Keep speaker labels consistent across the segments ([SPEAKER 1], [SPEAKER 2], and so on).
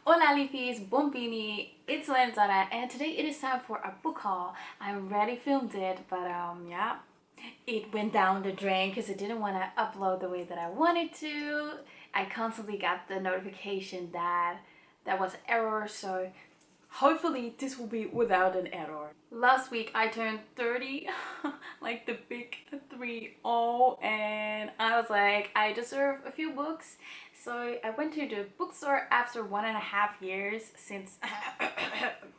[SPEAKER 1] Hola Leafies, buonbini, it's Lalaine and today it is time for a book haul. I already filmed it, but yeah, it went down the drain because I didn't want to upload the way that I wanted to. I constantly got the notification that there was error, so hopefully this will be without an error. Last week I turned 30, like the big 3-0, and I was like, I deserve a few books. So I went to the bookstore after 1.5 years since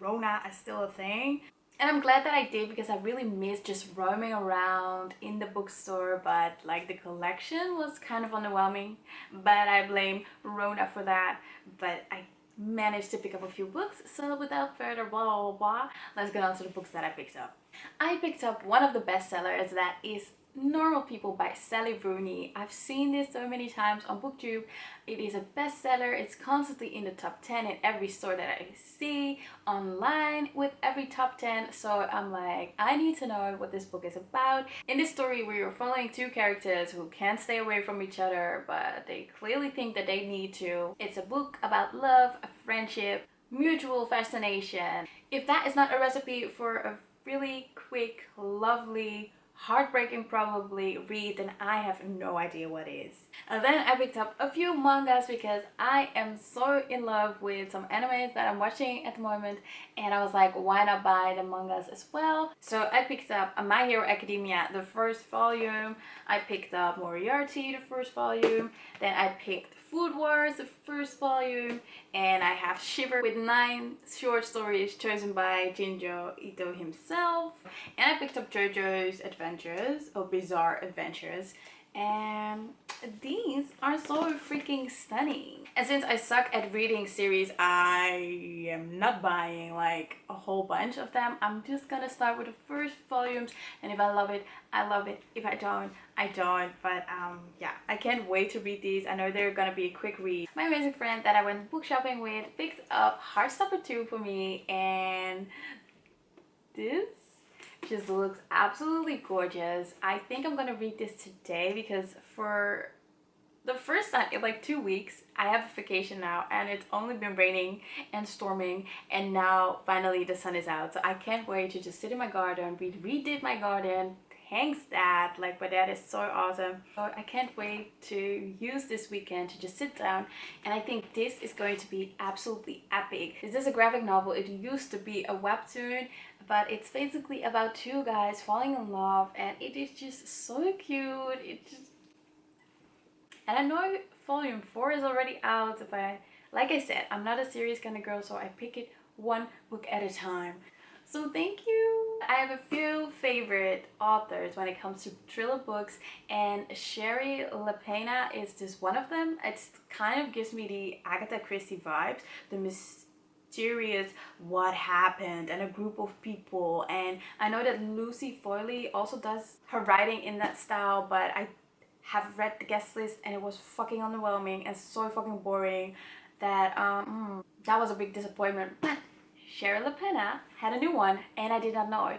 [SPEAKER 1] Rona is still a thing. And I'm glad that I did because I really missed just roaming around in the bookstore, but like the collection was kind of underwhelming. But I blame Rona for that. But I managed to pick up a few books, so without further blah blah blah, let's get on to the books that I picked up. I picked up one of the bestsellers, that is Normal People by Sally Rooney. I've seen this so many times on booktube. It is a bestseller. It's constantly in the top 10 in every store that I see, online with every top 10. So I'm like, I need to know what this book is about. In this story, we are following two characters who can't stay away from each other, but they clearly think that they need to. It's a book about love, friendship, mutual fascination. If that is not a recipe for a really quick, lovely, heartbreaking probably read, then I have no idea what is. And then I picked up a few mangas because I am so in love with some animes that I'm watching at the moment, and I was like, why not buy the mangas as well? So I picked up My Hero Academia, the first volume. I picked up Moriarty, the first volume. Then I picked Food Wars, the first volume, and I have Shiver with 9 short stories chosen by Jinjo Ito himself. And I picked up JoJo's Adventures, or Bizarre Adventures, and these are so freaking stunning. And since I suck at reading series, I am not buying like a whole bunch of them. I'm just gonna start with the first volumes, and if I love it, I love it. If I don't, I don't. But yeah, I can't wait to read these. I know they're gonna be a quick read. My amazing friend that I went book shopping with picked up Heartstopper 2 for me, and this just looks absolutely gorgeous. I think I'm gonna read this today because for the first time in like 2 weeks I have a vacation now, and it's only been raining and storming, and now finally the sun is out. So I can't wait to just sit in my garden, redid my garden. Thanks dad, like my dad is so awesome. So I can't wait to use this weekend to just sit down, and I think this is going to be absolutely epic. This is a graphic novel. It used to be a webtoon, but it's basically about two guys falling in love, and it is just so cute. And I know volume 4 is already out, but like I said, I'm not a series kind of girl, so I pick it one book at a time. So thank you. I have a few favorite authors when it comes to thriller books, and Sherry LaPena is just one of them. It kind of gives me the Agatha Christie vibes, the mysterious what happened and a group of people. And I know that Lucy Foyley also does her writing in that style, but I have read the guest list and it was fucking underwhelming and so fucking boring that that was a big disappointment. But Sherry LaPena had a new one and I did not know.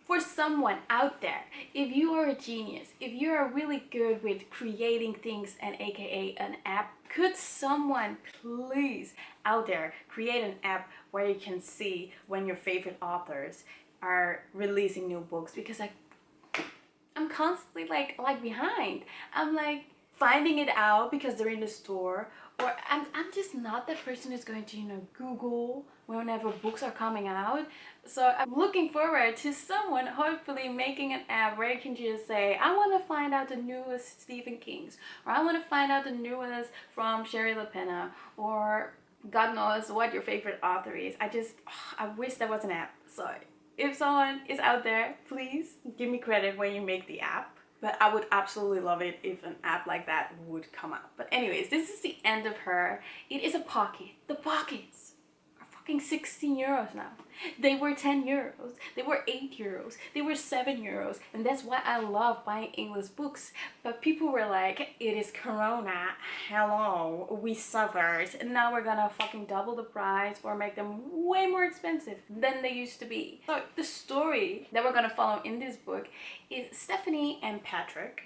[SPEAKER 1] For someone out there, if you are a genius, if you are really good with creating things and aka an app, could someone please out there create an app where you can see when your favorite authors are releasing new books? Because I'm constantly like behind. I'm like finding it out because they're in the store, or I'm just not that person who's going to, you know, Google whenever books are coming out. So I'm looking forward to someone hopefully making an app where you can just say, I want to find out the newest Stephen King's, or I want to find out the newest from Sherry LaPena, or God knows what your favorite author is. I wish there was an app. So if someone is out there, please give me credit when you make the app. But I would absolutely love it if an app like that would come out. But anyways, this is the end of her. It is a pocket. The pockets are fucking 16 euros now. They were 10 euros. They were 8 euros. They were 7 euros. And that's why I love buying English books. But people were like, it is Corona. Hello, we suffered. And now we're gonna fucking double the price or make them way more expensive than they used to be. So the story that we're gonna follow in this book is Stephanie and Patrick.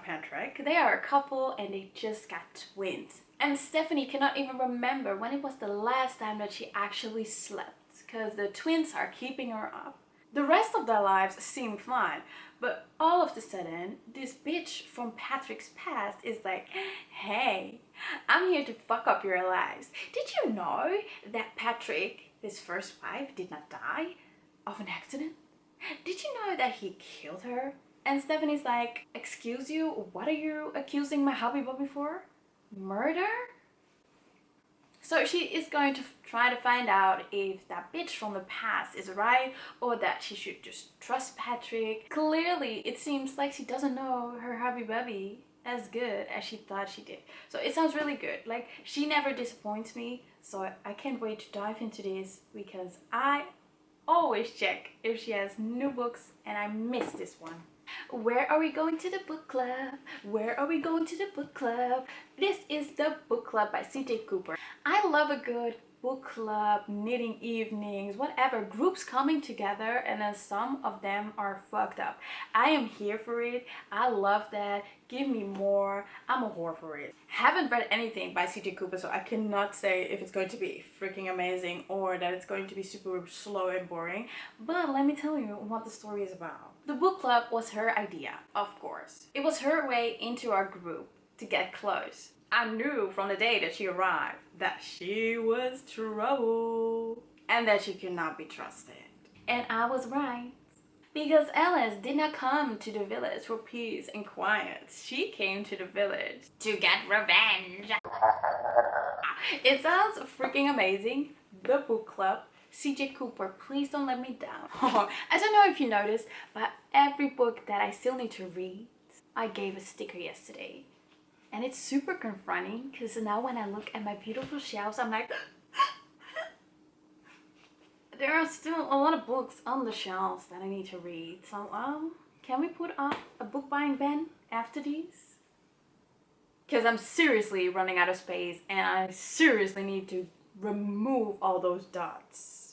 [SPEAKER 1] Patrick. They are a couple and they just got twins. And Stephanie cannot even remember when it was the last time that she actually slept, because the twins are keeping her up. The rest of their lives seem fine, but all of a sudden, this bitch from Patrick's past is like, hey, I'm here to fuck up your lives. Did you know that Patrick, his first wife, did not die of an accident? Did you know that he killed her? And Stephanie's like, excuse you, what are you accusing my hubby bubby for? Murder? So she is going to try to find out if that bitch from the past is right or that she should just trust Patrick. Clearly, it seems like she doesn't know her hubby bubby as good as she thought she did. So it sounds really good. Like, she never disappoints me. So I can't wait to dive into this because I always check if she has new books and I missed this one. Where are we going to the book club? Where are we going to the book club? This is the book club by C.J. Cooper. I love a good book club, knitting evenings, whatever, groups coming together, and then some of them are fucked up. I am here for it. I love that. Give me more. I'm a whore for it. Haven't read anything by C.J. Cooper, so I cannot say if it's going to be freaking amazing or that it's going to be super slow and boring. But let me tell you what the story is about. The book club was her idea, of course. It was her way into our group to get close. I knew from the day that she arrived that she was trouble and that she could not be trusted. And I was right. Because Alice did not come to the village for peace and quiet. She came to the village to get revenge. It sounds freaking amazing. The book club. C.J. Cooper, please don't let me down. I don't know if you noticed, but every book that I still need to read, I gave a sticker yesterday. And it's super confronting because now when I look at my beautiful shelves, I'm like, there are still a lot of books on the shelves that I need to read. So, can we put up a book buying ban after these? Because I'm seriously running out of space and I seriously need to remove all those dots.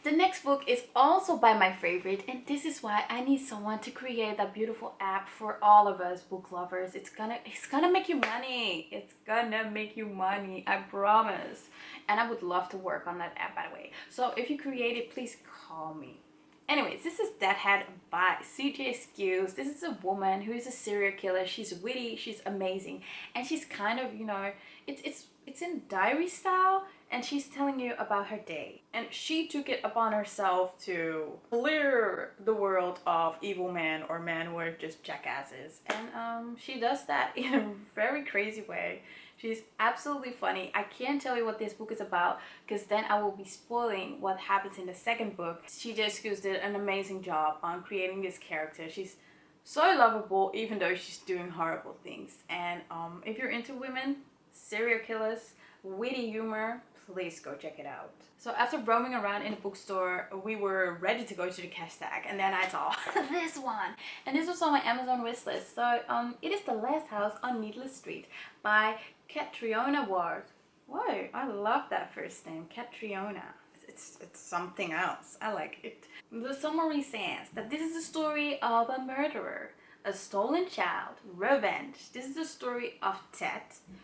[SPEAKER 1] The next book is also by my favorite, and this is why I need someone to create that beautiful app for all of us book lovers. It's gonna make you money. It's gonna make you money, I promise. And I would love to work on that app, by the way. So if you create it, please call me. Anyways, this is Deadhead by C.J. Skews. This is a woman who is a serial killer. She's witty, she's amazing, and she's kind of, you know, it's in diary style, and she's telling you about her day. And she took it upon herself to clear the world of evil men or men who are just jackasses. And she does that in a very crazy way. She's absolutely funny. I can't tell you what this book is about because then I will be spoiling what happens in the second book. C.J. Skews did an amazing job on creating this character. She's so lovable even though she's doing horrible things. And if you're into women, serial killers, witty humor, please go check it out. So after roaming around in the bookstore, we were ready to go to the cash tag, and then I saw this one, and this was on my Amazon wishlist. So it is The Last House on Needless Street by Catriona Ward. Whoa, I love that first name, Catriona. It's something else. I like it. The summary says that this is the story of a murderer, a stolen child, revenge. This is the story of Ted,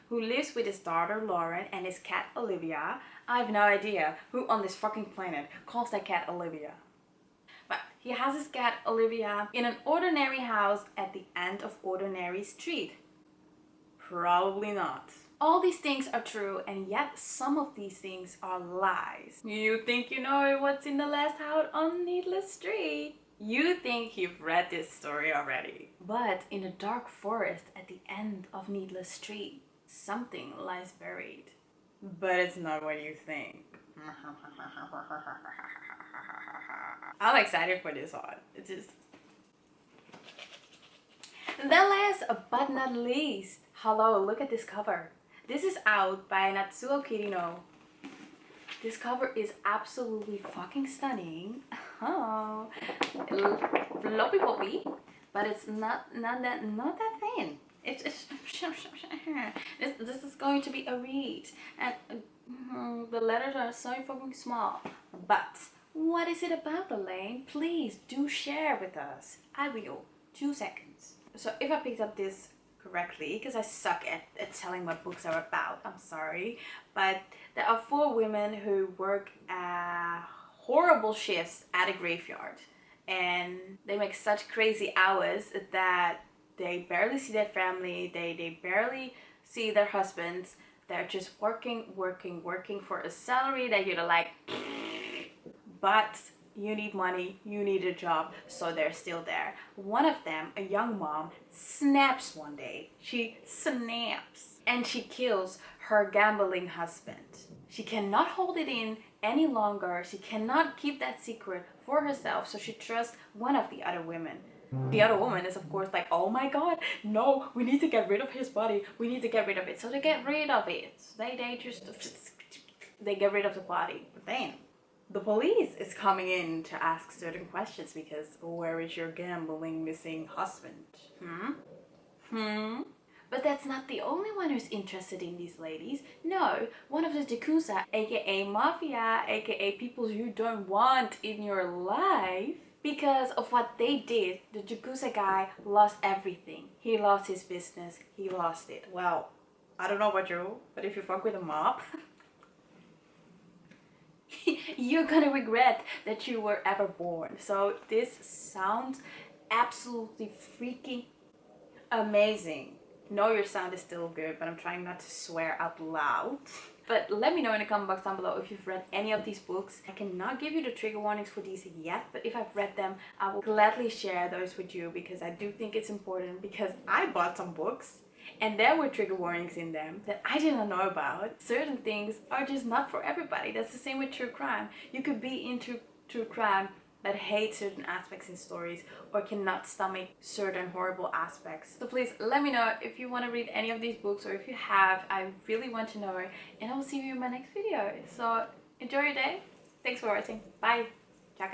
[SPEAKER 1] who lives with his daughter Lauren and his cat Olivia. I have no idea who on this fucking planet calls that cat Olivia. But he has his cat Olivia in an ordinary house at the end of Ordinary Street. Probably not. All these things are true, and yet some of these things are lies. You think you know what's in The Last House on Needless Street? You think you've read this story already. But in a dark forest at the end of Needless Street, something lies buried. But it's not what you think. I'm excited for this one. It's just... The last but not least. Hello, look at this cover. This is out by Natsuo Kirino. This cover is absolutely fucking stunning. Oh, floppy poppy, but it's not that thin. It's this is going to be a read, and the letters are so fucking small. But what is it about, Lalaine? Please do share with us. I will. 2 seconds. So if I picked up this correctly because I suck at telling what books are about. I'm sorry. But there are four women who work horrible shifts at a graveyard. And they make such crazy hours that they barely see their family, they barely see their husbands. They're just working for a salary that you're like, but you need money, you need a job, so they're still there. One of them, a young mom, snaps one day. She snaps and she kills her gambling husband. She cannot hold it in any longer. She cannot keep that secret for herself, so she trusts one of the other women. The other woman is of course like, oh my god, no, we need to get rid of his body, we need to get rid of it. So they get rid of it. They get rid of the body. But then the police is coming in to ask certain questions because where is your gambling missing husband? But that's not the only one who's interested in these ladies. No, one of the Yakuza, aka Mafia, aka people you don't want in your life, because of what they did, the Yakuza guy lost everything. He lost his business, he lost it. Well, I don't know about you, but if you fuck with a mob, you're gonna regret that you were ever born. So this sounds absolutely freaking amazing. No, your sound is still good, but I'm trying not to swear out loud. But let me know in the comment box down below if you've read any of these books. I cannot give you the trigger warnings for these yet, but if I've read them, I will gladly share those with you because I do think it's important, because I bought some books and there were trigger warnings in them that I didn't know about. Certain things are just not for everybody. That's the same with true crime. You could be into true crime but hate certain aspects in stories or cannot stomach certain horrible aspects. So please let me know if you want to read any of these books, or if you have, I really want to know, and I will see you in my next video. So enjoy your day. Thanks for watching. Bye. Ciao.